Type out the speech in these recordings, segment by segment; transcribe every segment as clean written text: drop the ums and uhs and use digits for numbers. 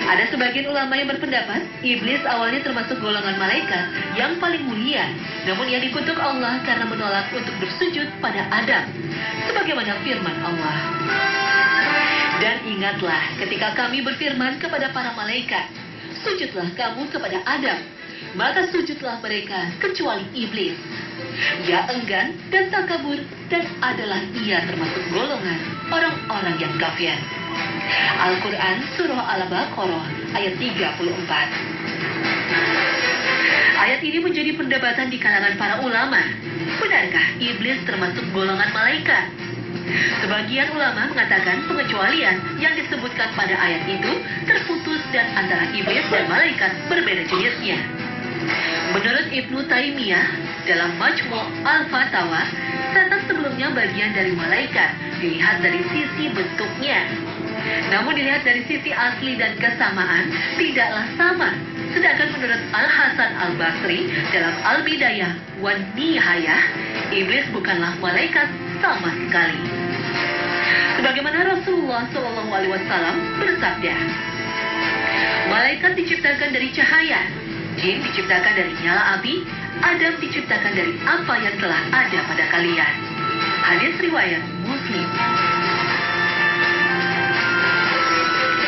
Ada sebagian ulama yang berpendapat iblis awalnya termasuk golongan malaikat yang paling mulia, namun ia dikutuk Allah karena menolak untuk bersujud pada Adam, sebagaimana firman Allah. Dan ingatlah ketika kami berfirman kepada para malaikat, sujudlah kamu kepada Adam, maka sujudlah mereka kecuali iblis. Ia enggan dan takabur, dan adalah ia termasuk golongan orang-orang yang kafir. Al-Quran Surah Al-Baqarah ayat 34. Ayat ini menjadi perdebatan di kalangan para ulama. Benarkah iblis termasuk golongan malaikat? Sebagian ulama mengatakan pengecualian yang disebutkan pada ayat itu terputus dan antara iblis dan malaikat berbeda jenisnya. Menurut Ibnu Taimiyah dalam Majmu' Al-Fatawa, setan sebelumnya bagian dari malaikat dilihat dari sisi bentuknya. Namun dilihat dari sisi asli dan kesamaan tidaklah sama. Sedangkan menurut Al-Hasan Al-Basri dalam Al-Bidayah wan Nihayah, iblis bukanlah malaikat sama sekali. Sebagaimana Rasulullah SAW bersabda, malaikat diciptakan dari cahaya, jin diciptakan dari nyala api, Adam diciptakan dari apa yang telah ada pada kalian. Hadis riwayat Muslim.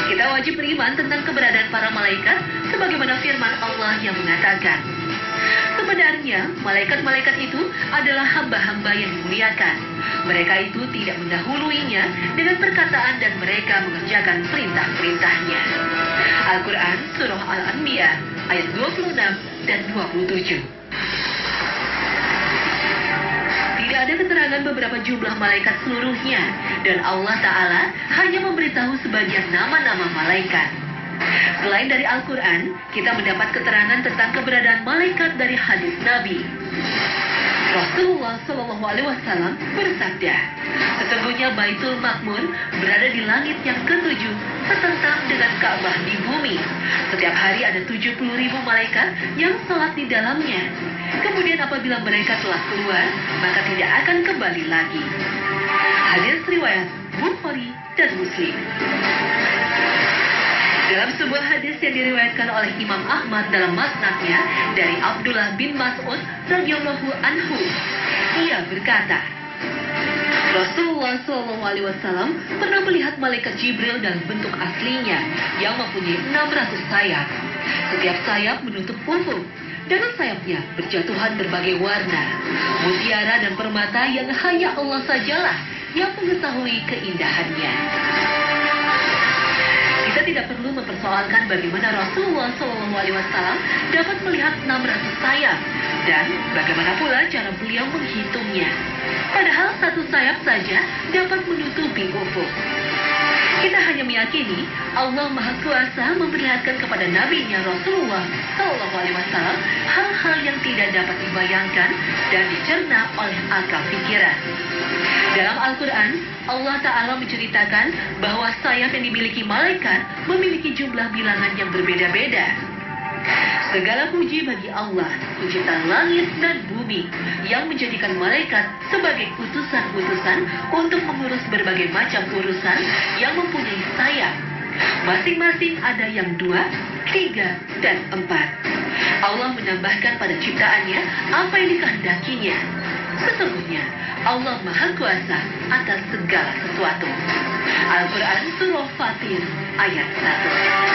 Kita wajib beriman tentang keberadaan para malaikat sebagaimana firman Allah yang mengatakan, sebenarnya malaikat-malaikat itu adalah hamba-hamba yang dimuliakan. Mereka itu tidak mendahuluinya dengan perkataan dan mereka mengerjakan perintah-perintahnya. Al-Quran Surah Al-Anbiya ayat 26 dan 27. Tidak ada keterangan beberapa jumlah malaikat seluruhnya, dan Allah Ta'ala hanya memberitahu sebagian nama-nama malaikat. Selain dari Al-Quran, kita mendapat keterangan tentang keberadaan malaikat dari hadis Nabi. Rasulullah SAW bersabda, sesungguhnya Baitul Makmur berada di langit yang ke-7, setentang dengan Ka'bah di bumi. Setiap hari ada 70.000 malaikat yang sholat di dalamnya. Kemudian apabila mereka telah keluar, maka tidak akan kembali lagi. Hadis riwayat Bukhari dan Muslim. Dalam sebuah hadis yang diriwayatkan oleh Imam Ahmad dalam Musnadnya dari Abdullah bin Mas'ud radhiyallahu anhu, ia berkata, Rasulullah SAW pernah melihat malaikat Jibril dalam bentuk aslinya yang mempunyai 600 sayap. Setiap sayap menutup ufuk. Dalam sayapnya berjatuhan berbagai warna, mutiara dan permata yang hanya Allah sajalah yang mengetahui keindahannya. Kita tidak perlu mempersoalkan bagaimana Rasulullah SAW dapat melihat 600 sayap dan bagaimana pula cara beliau menghitungnya. Padahal satu sayap saja dapat menutupi ufuk. Kita hanya meyakini Allah Maha Kuasa memperlihatkan kepada Nabi-Nya Rasulullah SAW hal-hal yang tidak dapat dibayangkan dan dicerna oleh akal pikiran. Dalam Al-Quran, Allah Ta'ala menceritakan bahwa sayap yang dimiliki malaikat memiliki jumlah bilangan yang berbeda-beda. Segala puji bagi Allah, pencipta langit dan bumi, yang menjadikan malaikat sebagai utusan-utusan untuk mengurus berbagai macam urusan yang mempunyai sayap. Masing-masing ada yang 2, 3, dan 4. Allah menambahkan pada ciptaannya apa yang dikehendakinya. Sesungguhnya Allah Maha Kuasa atas segala sesuatu. Al-Quran Surah Fatir ayat 1.